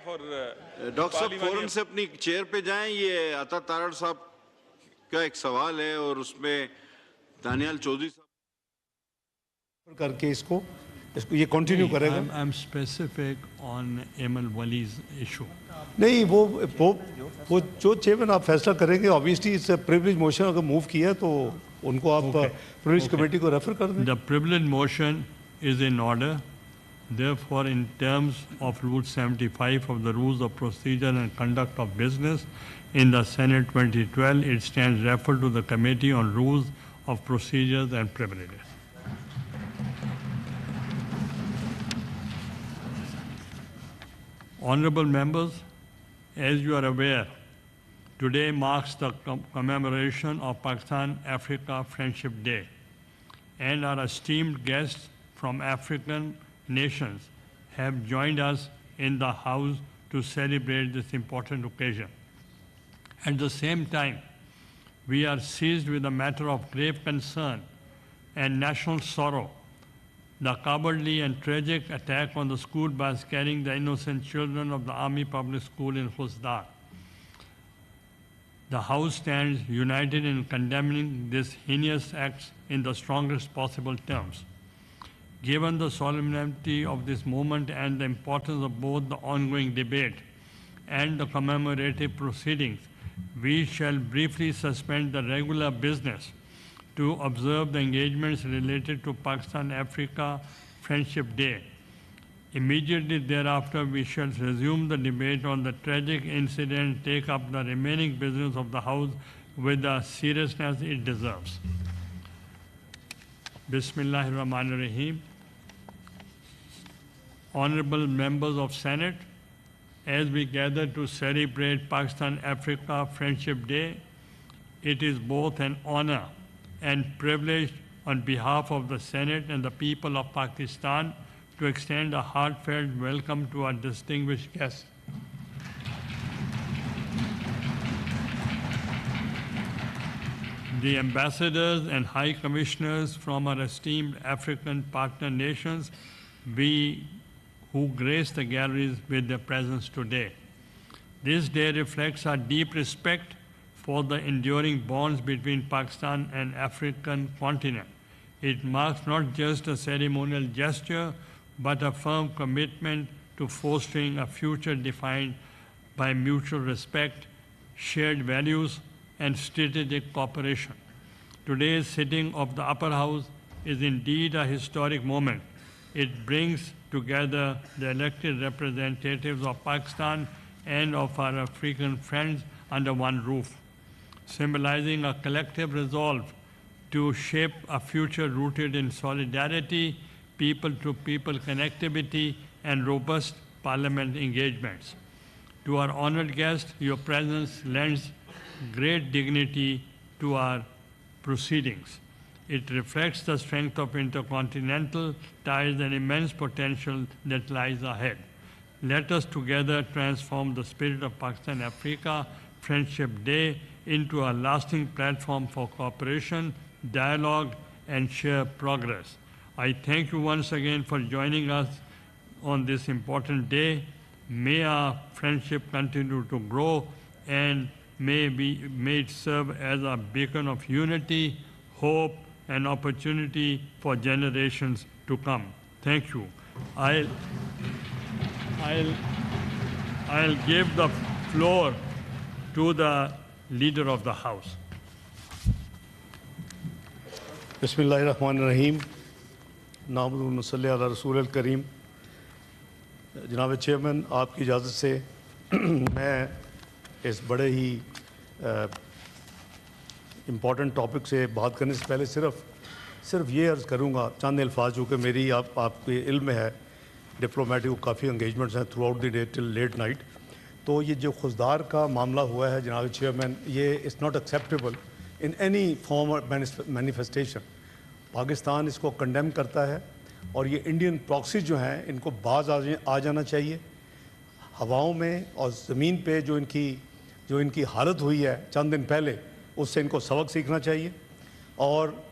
for doctor साहब फौरन से अपनी चेयर पे जाएं। ये अता तारड़ साहब का एक सवाल है और उसमें दानियाल चौधरी साहब करके इसको ये कंटिन्यू करेगा। आई एम स्पेसिफिक ऑन एमल वलीज इशू। नहीं वो जो चेयरमैन आप फैसला करेंगे, obviously it's a privilege motion, अगर मूव किया तो उनको आप प्रिविलेज कमेटी को रेफर कर दें। The privilege motion is in order, therefore in terms of Rule 75 of the Rules of Procedure and Conduct of Business in the Senate 2012, it stands referred to the Committee on Rules of Procedures and Privileges. Honorable members, as you are aware, today marks the commemoration of Pakistan-Africa Friendship Day, and our esteemed guests from African nations have joined us in the House to celebrate this important occasion. At the same time, we are seized with a matter of grave concern and national sorrow, the cowardly and tragic attack on the school bus carrying the innocent children of the Army Public School in Ishaq Dar. The House stands united in condemning this heinous act in the strongest possible terms. Given the solemnity of this moment and the importance of both the ongoing debate and the commemorative proceedings, we shall briefly suspend the regular business to observe the engagements related to Pakistan-Africa Friendship Day. Immediately thereafter, we shall resume the debate on the tragic incident, take up the remaining business of the House with the seriousness it deserves. Bismillahirrahmanirrahim. Honorable members of Senate, as we gather to celebrate Pakistan-Africa Friendship Day, it is both an honor and privilege on behalf of the Senate and the people of Pakistan to extend a heartfelt welcome to our distinguished guests. The ambassadors and high commissioners from our esteemed African partner nations, who grace the galleries with their presence today. This day reflects our deep respect for the enduring bonds between Pakistan and African continent. It marks not just a ceremonial gesture, but a firm commitment to fostering a future defined by mutual respect, shared values, and strategic cooperation. Today's sitting of the Upper House is indeed a historic moment. It brings together the elected representatives of Pakistan and of our African friends under one roof, symbolizing a collective resolve to shape a future rooted in solidarity, people-to-people connectivity, and robust parliament engagements. To our honored guests, your presence lends great dignity to our proceedings. It reflects the strength of intercontinental ties and immense potential that lies ahead. Let us together transform the spirit of Pakistan-Africa Friendship Day into a lasting platform for cooperation, dialogue, and shared progress. I thank you once again for joining us on this important day. May our friendship continue to grow and may it serve as a beacon of unity, hope, and opportunity for generations to come. Thank you. I'll give the floor to the Leader of the House. बिस्मिल्लाहिर्रहमानिर्रहीम नामदुन नसल्ली अला रसूल अल करीम। जनाब chairman, आपकी इजाज़त से मैं इस बड़े ही इम्पॉर्टेंट टॉपिक से बात करने से पहले सिर्फ ये अर्ज़ करूँगा चंद अल्फाज, जो कि मेरी आपके इल्म में है। डिप्लोमेटिक काफ़ी एंगेजमेंट्स हैं throughout the day till late night. तो ये जो खुजदार का मामला हुआ है जनाब चेयरमैन, ये is not acceptable in any form of manifestation. Pakistan इसको कंडेम करता है और ये इंडियन प्रॉक्सी जो हैं इनको बाज आ जाना चाहिए। हवाओं में और ज़मीन पे जो इनकी हालत हुई है चंद दिन पहले, उससे इनको सबक सीखना चाहिए। और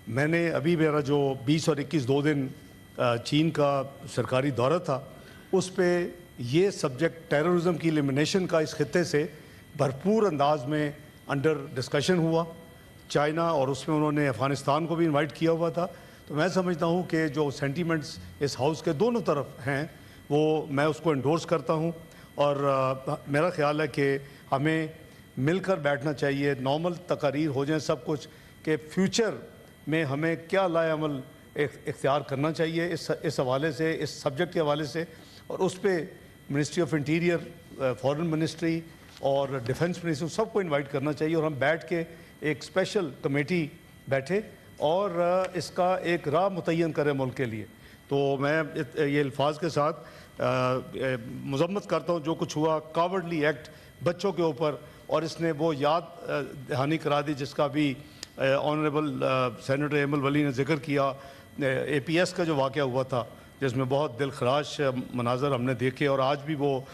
मैंने अभी मेरा जो 20 और 21 2 दिन चीन का सरकारी दौरा था, उस पे ये सब्जेक्ट टेररिज्म की एलिमिनेशन का इस खित्ते से भरपूर अंदाज में अंडर डिस्कशन हुआ। चाइना और उसमें उन्होंने अफ़गानिस्तान को भी इनवाइट किया हुआ था। तो मैं समझता हूँ कि जो सेंटीमेंट्स इस हाउस के दोनों तरफ हैं वो मैं उसको एंडोर्स करता हूँ, और मेरा ख्याल है कि हमें मिलकर बैठना चाहिए, नॉर्मल तकारीर हो जाए सब कुछ, कि फ्यूचर में हमें क्या लाए अमल इख्तियार करना चाहिए इस हवाले से, इस सब्जेक्ट के हवाले से, और उस पर ministry of interior, foreign ministry और डिफेंस मिनिस्ट्री सबको इनवाइट करना चाहिए, और हम बैठ के एक स्पेशल कमेटी बैठे और इसका एक राह मुतय्यन करें मुल्क के लिए। तो मैं ये अल्फाज के साथ मजम्मत करता हूँ जो कुछ हुआ, कावर्डली एक्ट बच्चों के ऊपर, और इसने वो याद दहानी करा दी जिसका भी ऑनरेबल सेनेटर एमल वली ने जिक्र किया, APS का जो वाक़या हुआ था जिसमें बहुत दिलखराश मनाजर हमने देखे, और आज भी वो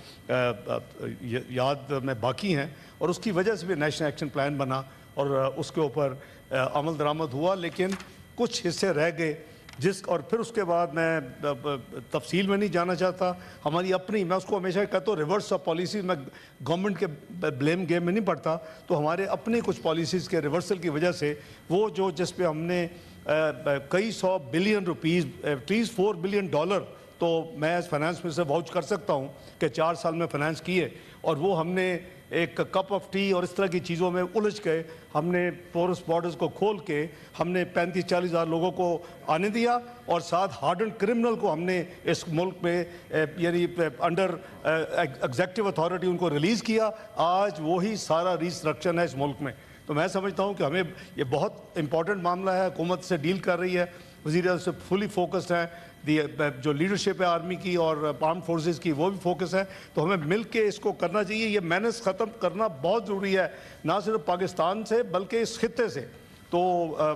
याद में बाकी हैं, और उसकी वजह से भी नेशनल एक्शन प्लान बना और उसके ऊपर अमल दरामद हुआ, लेकिन कुछ हिस्से रह गए और फिर उसके बाद मैं तफसील में नहीं जाना चाहता। हमारी अपनी, मैं उसको हमेशा कहता हूँ रिवर्स ऑफ पॉलिसीज़, मैं गवर्नमेंट के ब्लेम गेम में नहीं पड़ता, तो हमारे अपने कुछ पॉलिसीज़ के रिवर्सल की वजह से वो जो जिस पे हमने कई सौ बिलियन रुपीज़, एटलीस्ट $4 बिलियन, तो मैं एज फाइनेंस मिनिस्टर वाउच कर सकता हूँ कि 4 साल में फाइनेंस किए, और वो हमने एक कप ऑफ टी और इस तरह की चीज़ों में उलझ गए। हमने पोरस बॉर्डर्स को खोल के हमने 35-40 हज़ार लोगों को आने दिया, और साथ हार्डन क्रिमिनल को हमने इस मुल्क में यानी अंडर एग्जेक्टिव अथॉरिटी उनको रिलीज़ किया। आज वही सारा रिस्ट्रक्चर है इस मुल्क में। तो मैं समझता हूँ कि हमें ये बहुत इंपॉर्टेंट मामला है, हुकूमत से डील कर रही है, वज़ीर से फुली फोकस्ड है, जो लीडरशिप है आर्मी की और आर्म फोर्सेस की वो भी फोकस है। तो हमें मिल के इसको करना चाहिए। ये मैनेज ख़त्म करना बहुत ज़रूरी है, ना सिर्फ पाकिस्तान से बल्कि इस खित्ते से। तो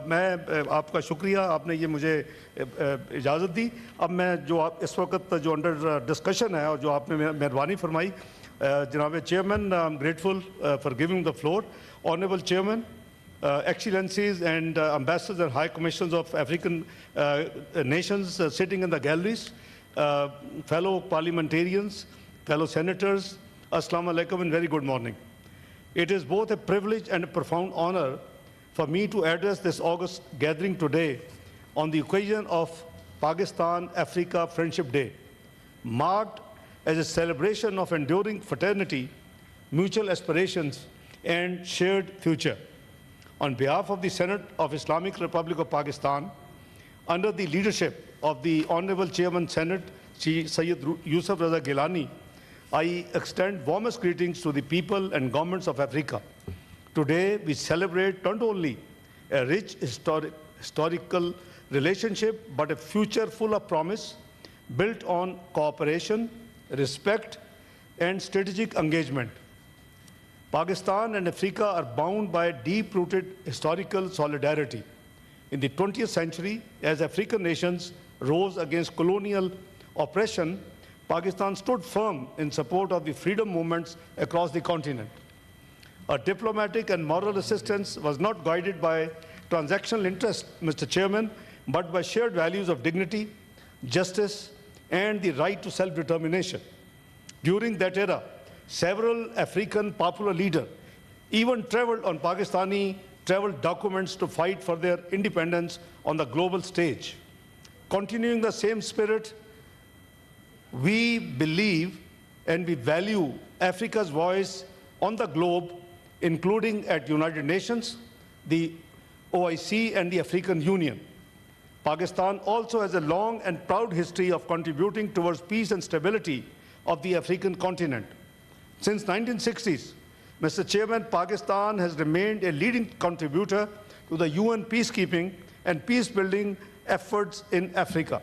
मैं आपका शुक्रिया, आपने ये मुझे इजाज़त दी। अब मैं जो आप इस वक्त जो अंडर डिस्कशन है और जो आपने मेहरबानी फरमाई, जनाब chairman, I am grateful for giving the floor. Honourable chairman, Excellencies and Ambassadors and High Commissioners of African nations sitting in the galleries, fellow parliamentarians, fellow senators, Assalamu alaikum and very good morning. It is both a privilege and a profound honor for me to address this August gathering today on the occasion of Pakistan-Africa Friendship Day, marked as a celebration of enduring fraternity, mutual aspirations, and shared future. On behalf of the Senate of Islamic Republic of Pakistan, under the leadership of the Honorable Chairman Senate, Sayyid Yusuf Raza Gilani, I extend warmest greetings to the people and governments of Africa. Today, we celebrate not only a rich historical relationship, but a future full of promise, built on cooperation, respect, and strategic engagement. Pakistan and Africa are bound by deep-rooted historical solidarity. In the 20th century, as African nations rose against colonial oppression, Pakistan stood firm in support of the freedom movements across the continent. Our diplomatic and moral assistance was not guided by transactional interest, Mr. Chairman, but by shared values of dignity, justice, and the right to self-determination. During that era, several African popular leaders even traveled on Pakistani travel documents to fight for their independence on the global stage. Continuing the same spirit, we believe and we value Africa's voice on the globe, including at United Nations, the OIC, and the African Union. Pakistan also has a long and proud history of contributing towards peace and stability of the African continent. Since 1960s, Mr. Chairman, Pakistan has remained a leading contributor to the UN peacekeeping and peace-building efforts in Africa.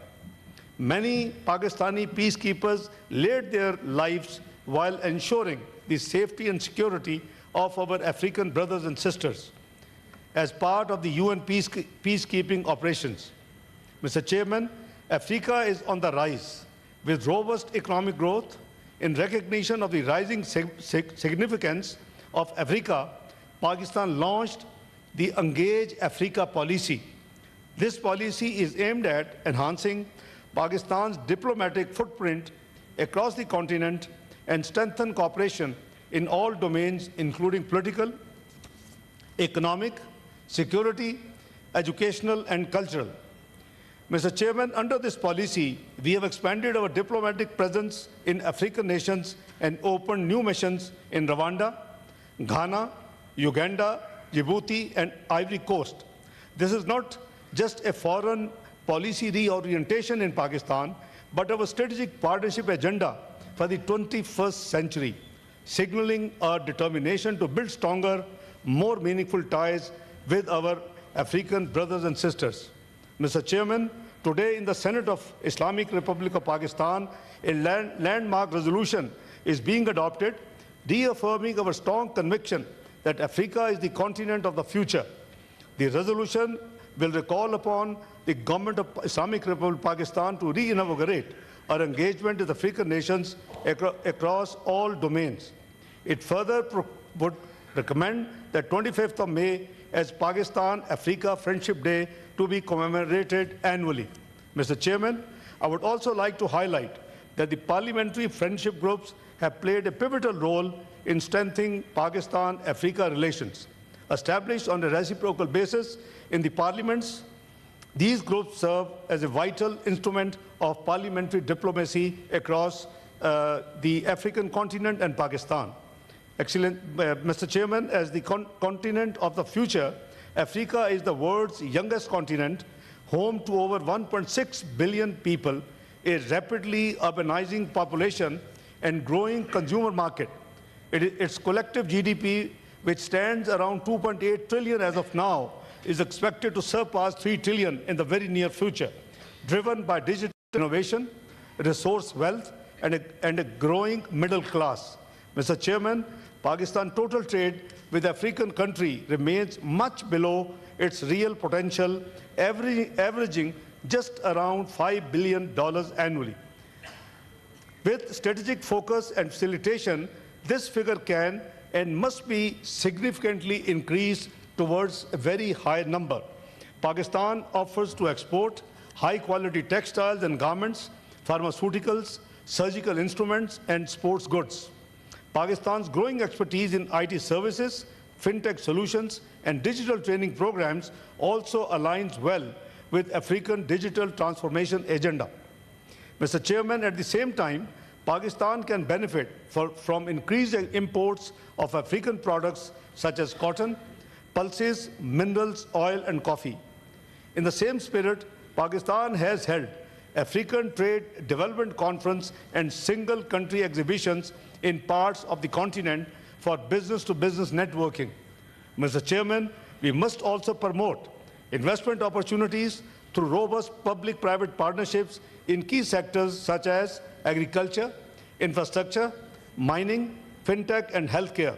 Many Pakistani peacekeepers laid their lives while ensuring the safety and security of our African brothers and sisters as part of the UN peacekeeping operations. Mr. Chairman, Africa is on the rise with robust economic growth. In recognition of the rising significance of Africa, Pakistan launched the Engage Africa policy. This policy is aimed at enhancing Pakistan's diplomatic footprint across the continent and strengthen cooperation in all domains, including political, economic, security, educational, and cultural. Mr. Chairman, under this policy, we have expanded our diplomatic presence in African nations and opened new missions in Rwanda, Ghana, Uganda, Djibouti, and Ivory Coast. This is not just a foreign policy reorientation in Pakistan, but our strategic partnership agenda for the 21st century, signaling our determination to build stronger, more meaningful ties with our African brothers and sisters. Mr. Chairman, today in the Senate of Islamic Republic of Pakistan, a landmark resolution is being adopted, reaffirming our strong conviction that Africa is the continent of the future. The resolution will recall upon the government of Islamic Republic of Pakistan to reinvigorate our engagement with African nations across all domains. It further would recommend that 25th of May as Pakistan-Africa Friendship Day to be commemorated annually. Mr. Chairman, I would also like to highlight that the parliamentary friendship groups have played a pivotal role in strengthening Pakistan-Africa relations. Established on a reciprocal basis in the parliaments, these groups serve as a vital instrument of parliamentary diplomacy across the African continent and Pakistan. Excellent, Mr. Chairman, as the continent of the future, Africa is the world's youngest continent, home to over 1.6 billion people, a rapidly urbanizing population, and growing consumer market. Its collective GDP, which stands around 2.8 trillion as of now, is expected to surpass 3 trillion in the very near future, driven by digital innovation, resource wealth, and a growing middle class. Mr. Chairman, Pakistan's total trade with African countries remains much below its real potential, averaging just around $5 billion annually. With strategic focus and facilitation, this figure can and must be significantly increased towards a very high number. Pakistan offers to export high-quality textiles and garments, pharmaceuticals, surgical instruments, and sports goods. Pakistan's growing expertise in IT services, fintech solutions, and digital training programs also aligns well with African digital transformation agenda. Mr. Chairman, at the same time, Pakistan can benefit from increased imports of African products such as cotton, pulses, minerals, oil, and coffee. In the same spirit, Pakistan has held African Trade Development Conference and single-country exhibitions in parts of the continent for business-to-business networking. Mr. Chairman, we must also promote investment opportunities through robust public-private partnerships in key sectors such as agriculture, infrastructure, mining, fintech, and healthcare.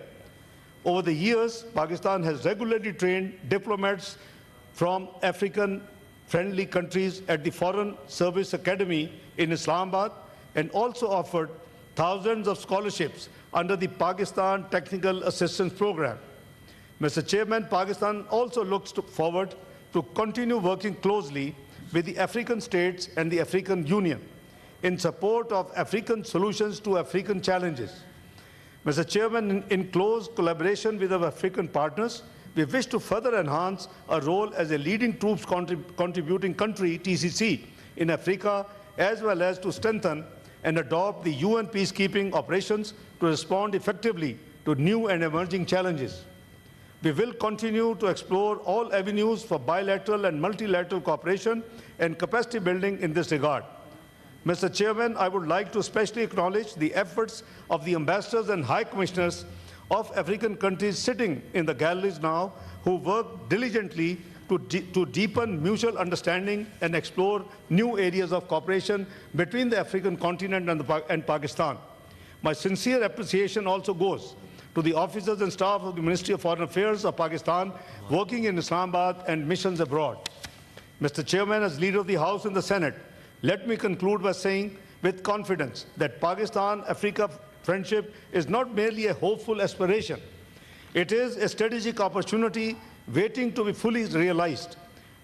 Over the years, Pakistan has regularly trained diplomats from African-friendly countries at the Foreign Service Academy in Islamabad and also offered thousands of scholarships under the Pakistan Technical Assistance Program. Mr. Chairman, Pakistan also looks forward to continue working closely with the African states and the African Union in support of African solutions to African challenges. Mr. Chairman, in close collaboration with our African partners, we wish to further enhance our role as a leading troops contributing country, TCC, in Africa, as well as to strengthen and adopt the UN peacekeeping operations to respond effectively to new and emerging challenges. We will continue to explore all avenues for bilateral and multilateral cooperation and capacity building in this regard. Mr. Chairman, I would like to especially acknowledge the efforts of the ambassadors and high commissioners of African countries sitting in the galleries now, who work diligently to deepen mutual understanding and explore new areas of cooperation between the African continent and Pakistan. My sincere appreciation also goes to the officers and staff of the Ministry of Foreign Affairs of Pakistan working in Islamabad and missions abroad. Mr. Chairman, as leader of the House and the Senate, let me conclude by saying with confidence that Pakistan-Africa friendship is not merely a hopeful aspiration. It is a strategic opportunity waiting to be fully realized.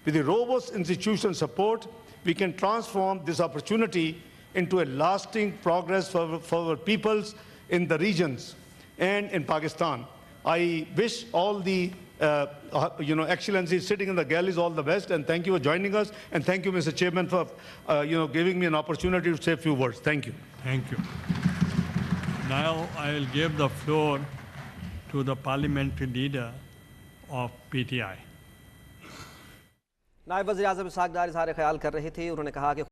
With the robust institutional support, we can transform this opportunity into a lasting progress for our peoples in the regions and in Pakistan. I wish all the excellencies sitting in the galleries all the best, and thank you for joining us, and thank you, Mr. Chairman, for giving me an opportunity to say a few words. Thank you. Thank you. Now I'll give the floor to the parliamentary leader of PTI. नायब वज़ीर-ए-आज़म इशक़ डार इज़हार ख़याल कर रहे थे। उन्होंने कहा कि